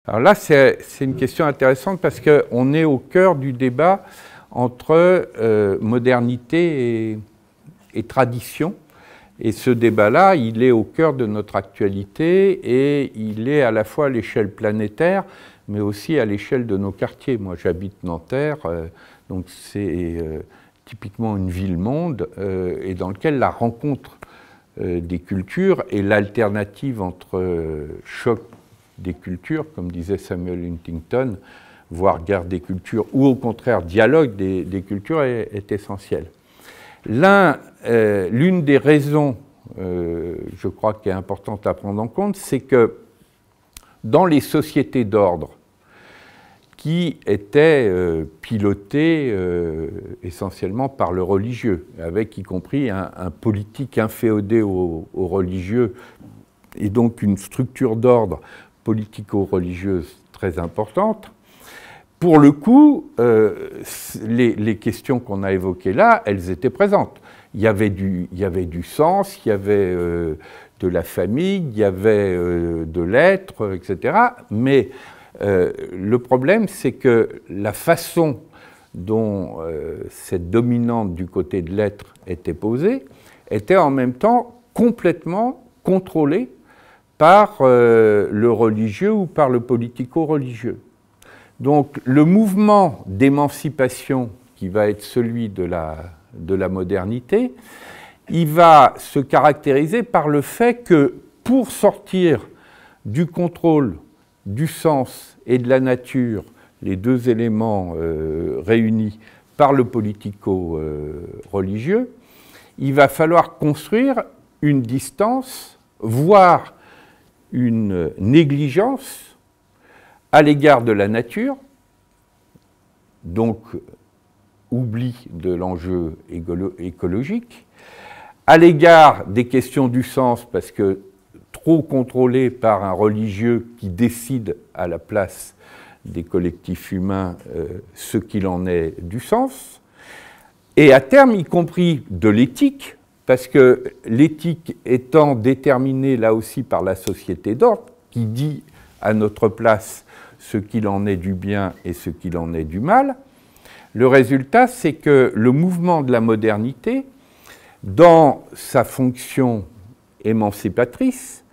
Alors là, c'est une question intéressante parce qu'on est au cœur du débat entre modernité et tradition. Et ce débat-là, il est au cœur de notre actualité et il est à la fois à l'échelle planétaire, mais aussi à l'échelle de nos quartiers. Moi, j'habite Nanterre, donc c'est typiquement une ville-monde, et dans lequel la rencontre des cultures et l'alternative entre choc des cultures, comme disait Samuel Huntington, voire guerre des cultures, ou au contraire dialogue des cultures est essentielle. L'une des raisons, je crois, qui est importante à prendre en compte, c'est que dans les sociétés d'ordre qui étaient pilotées essentiellement par le religieux, avec y compris un politique inféodé aux religieux, et donc une structure d'ordre politico-religieuse très importante, pour le coup, les questions qu'on a évoquées là, elles étaient présentes. Il y avait du sens, il y avait de la famille, il y avait de l'être, etc. Mais le problème, c'est que la façon dont cette dominante du côté de l'être était posée était en même temps complètement contrôlée par le religieux ou par le politico-religieux. Donc le mouvement d'émancipation qui va être celui de la modernité, il va se caractériser par le fait que pour sortir du contrôle du sens et de la nature, les deux éléments réunis par le politico-religieux, il va falloir construire une distance, voire une négligence à l'égard de la nature, donc oubli de l'enjeu écologique, à l'égard des questions du sens, parce que trop contrôlé par un religieux qui décide à la place des collectifs humains ce qu'il en est du sens, et à terme y compris de l'éthique, parce que l'éthique étant déterminée là aussi par la société d'ordre, qui dit à notre place ce qu'il en est du bien et ce qu'il en est du mal, le résultat, c'est que le mouvement de la modernité, dans sa fonction émancipatrice,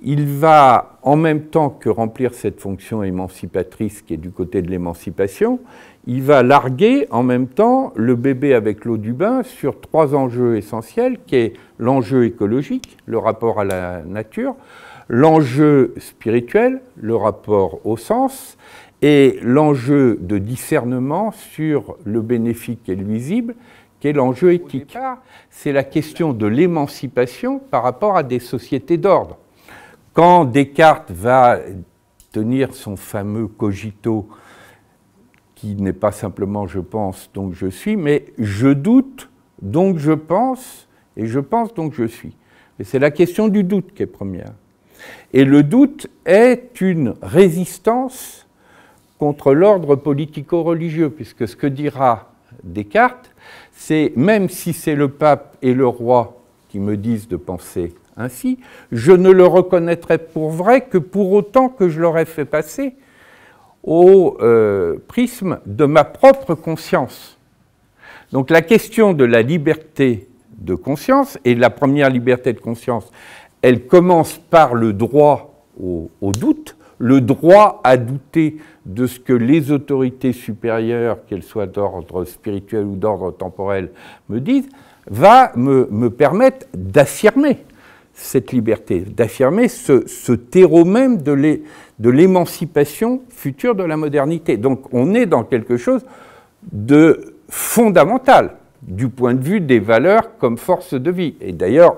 il va, en même temps que remplir cette fonction émancipatrice qui est du côté de l'émancipation, il va larguer en même temps le bébé avec l'eau du bain sur trois enjeux essentiels, qui est l'enjeu écologique, le rapport à la nature, l'enjeu spirituel, le rapport au sens, et l'enjeu de discernement sur le bénéfique et le nuisible, qui est l'enjeu éthique. C'est la question de l'émancipation par rapport à des sociétés d'ordre. Quand Descartes va tenir son fameux cogito, qui n'est pas simplement « je pense, donc je suis », mais « je doute, donc je pense, et je pense, donc je suis ». Et c'est la question du doute qui est première. Et le doute est une résistance contre l'ordre politico-religieux, puisque ce que dira Descartes, c'est même si c'est le pape et le roi qui me disent de penser ainsi, je ne le reconnaîtrai pour vrai que pour autant que je l'aurais fait passer au prisme de ma propre conscience. Donc la question de la liberté de conscience, et la première liberté de conscience, elle commence par le droit au doute, le droit à douter de ce que les autorités supérieures, qu'elles soient d'ordre spirituel ou d'ordre temporel, me disent, va me permettre d'affirmer cette liberté, d'affirmer ce terreau même de l'émancipation future de la modernité. Donc on est dans quelque chose de fondamental du point de vue des valeurs comme force de vie. Et d'ailleurs,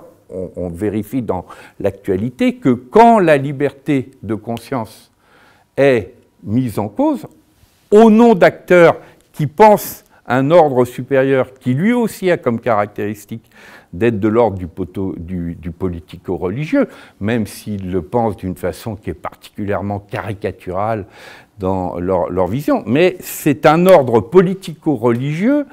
on vérifie dans l'actualité que quand la liberté de conscience est mise en cause, au nom d'acteurs qui pensent un ordre supérieur qui lui aussi a comme caractéristique d'être de l'ordre du politico-religieux, même s'ils le pensent d'une façon qui est particulièrement caricaturale dans leur vision. Mais c'est un ordre politico-religieux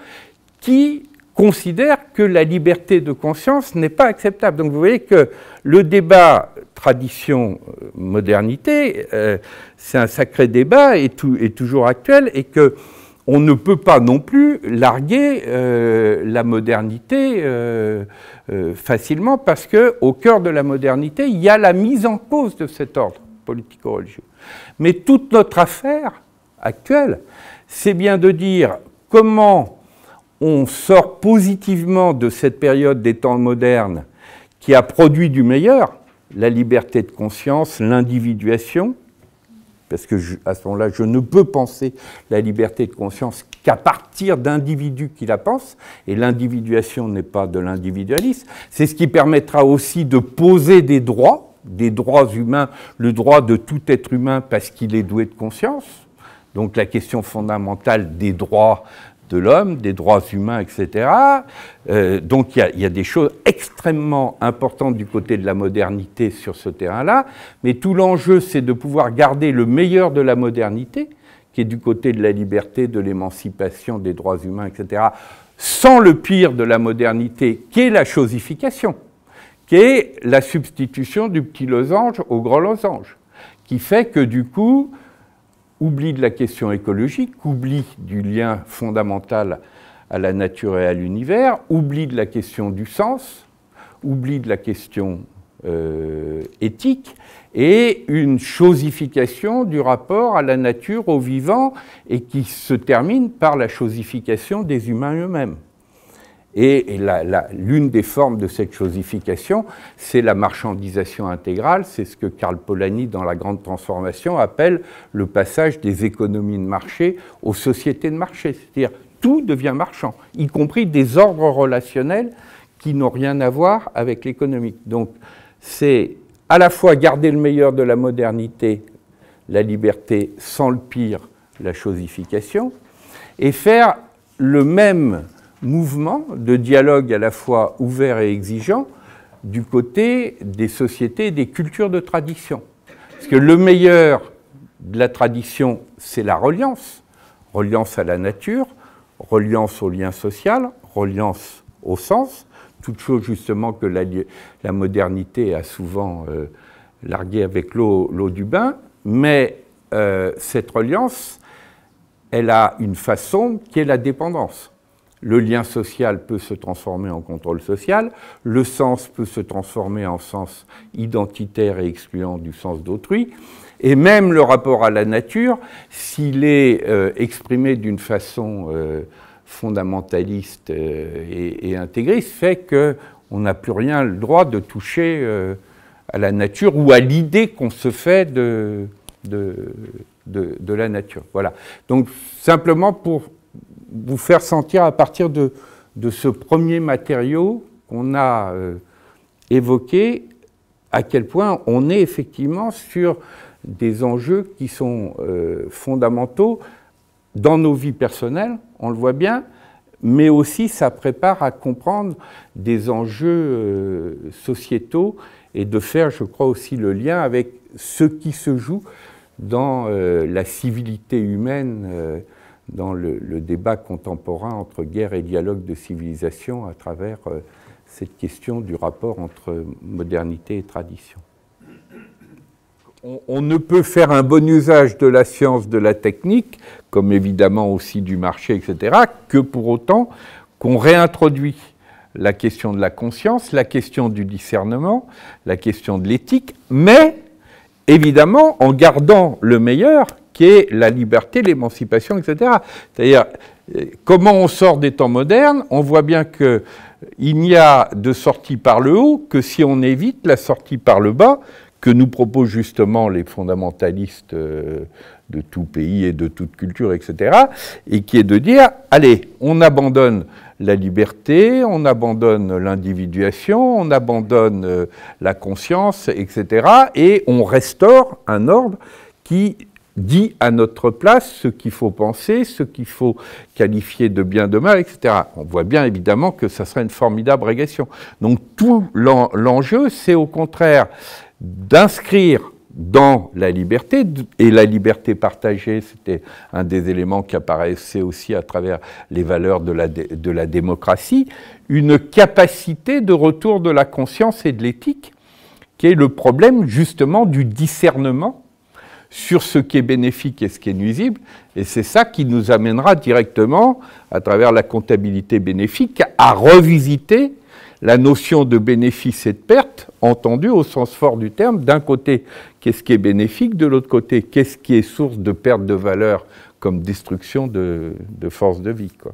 qui considère que la liberté de conscience n'est pas acceptable. Donc vous voyez que le débat tradition, modernité, c'est un sacré débat et toujours actuel, et qu'on ne peut pas non plus larguer la modernité facilement, parce qu'au cœur de la modernité, il y a la mise en cause de cet ordre politico-religieux. Mais toute notre affaire actuelle, c'est bien de dire comment on sort positivement de cette période des temps modernes qui a produit du meilleur, la liberté de conscience, l'individuation, parce que à ce moment-là, je ne peux penser la liberté de conscience qu'à partir d'individus qui la pensent, et l'individuation n'est pas de l'individualisme. C'est ce qui permettra aussi de poser des droits humains, le droit de tout être humain parce qu'il est doué de conscience, donc la question fondamentale des droits de l'homme, des droits humains, etc. Donc il y a des choses extrêmement importantes du côté de la modernité sur ce terrain-là, mais tout l'enjeu, c'est de pouvoir garder le meilleur de la modernité, qui est du côté de la liberté, de l'émancipation, des droits humains, etc., sans le pire de la modernité, qui est la chosification, qui est la substitution du petit losange au gros losange, qui fait que du coup, oubli de la question écologique, oubli du lien fondamental à la nature et à l'univers, oubli de la question du sens, oubli de la question éthique, et une chosification du rapport à la nature, au vivant, et qui se termine par la chosification des humains eux-mêmes. Et l'une des formes de cette chosification, c'est la marchandisation intégrale, c'est ce que Karl Polanyi, dans La Grande Transformation, appelle le passage des économies de marché aux sociétés de marché. C'est-à-dire, tout devient marchand, y compris des ordres relationnels qui n'ont rien à voir avec l'économique. Donc, c'est à la fois garder le meilleur de la modernité, la liberté, sans le pire, la chosification, et faire le même mouvement de dialogue à la fois ouvert et exigeant du côté des sociétés et des cultures de tradition. Parce que le meilleur de la tradition, c'est la reliance. Reliance à la nature, reliance au lien social, reliance au sens, toute chose justement que la modernité a souvent largué avec l'eau du bain, mais cette reliance, elle a une façon qui est la dépendance. Le lien social peut se transformer en contrôle social, le sens peut se transformer en sens identitaire et excluant du sens d'autrui, et même le rapport à la nature, s'il est exprimé d'une façon fondamentaliste et intégriste, fait qu'on n'a plus rien le droit de toucher à la nature ou à l'idée qu'on se fait de la nature. Voilà. Donc simplement pour vous faire sentir à partir de ce premier matériau qu'on a évoqué, à quel point on est effectivement sur des enjeux qui sont fondamentaux dans nos vies personnelles, on le voit bien, mais aussi ça prépare à comprendre des enjeux sociétaux et de faire, je crois, aussi le lien avec ce qui se joue dans la civilité humaine, dans le débat contemporain entre guerre et dialogue de civilisation à travers cette question du rapport entre modernité et tradition. On ne peut faire un bon usage de la science, de la technique, comme évidemment aussi du marché, etc., que pour autant qu'on réintroduit la question de la conscience, la question du discernement, la question de l'éthique, mais évidemment en gardant le meilleur, qui est la liberté, l'émancipation, etc. C'est-à-dire, comment on sort des temps modernes, on voit bien qu'il n'y a de sortie par le haut que si on évite la sortie par le bas, que nous proposent justement les fondamentalistes de tout pays et de toute culture, etc., et qui est de dire, allez, on abandonne la liberté, on abandonne l'individuation, on abandonne la conscience, etc., et on restaure un ordre qui dit à notre place ce qu'il faut penser, ce qu'il faut qualifier de bien, de mal, etc. On voit bien évidemment que ça serait une formidable régression. Donc tout l'enjeu, c'est au contraire d'inscrire dans la liberté, et la liberté partagée, c'était un des éléments qui apparaissait aussi à travers les valeurs de la démocratie, une capacité de retour de la conscience et de l'éthique, qui est le problème justement du discernement sur ce qui est bénéfique et ce qui est nuisible, et c'est ça qui nous amènera directement, à travers la comptabilité bénéfique, à revisiter la notion de bénéfice et de perte, entendue au sens fort du terme. D'un côté, qu'est-ce qui est bénéfique, de l'autre côté, qu'est-ce qui est source de perte de valeur comme destruction de force de vie, quoi.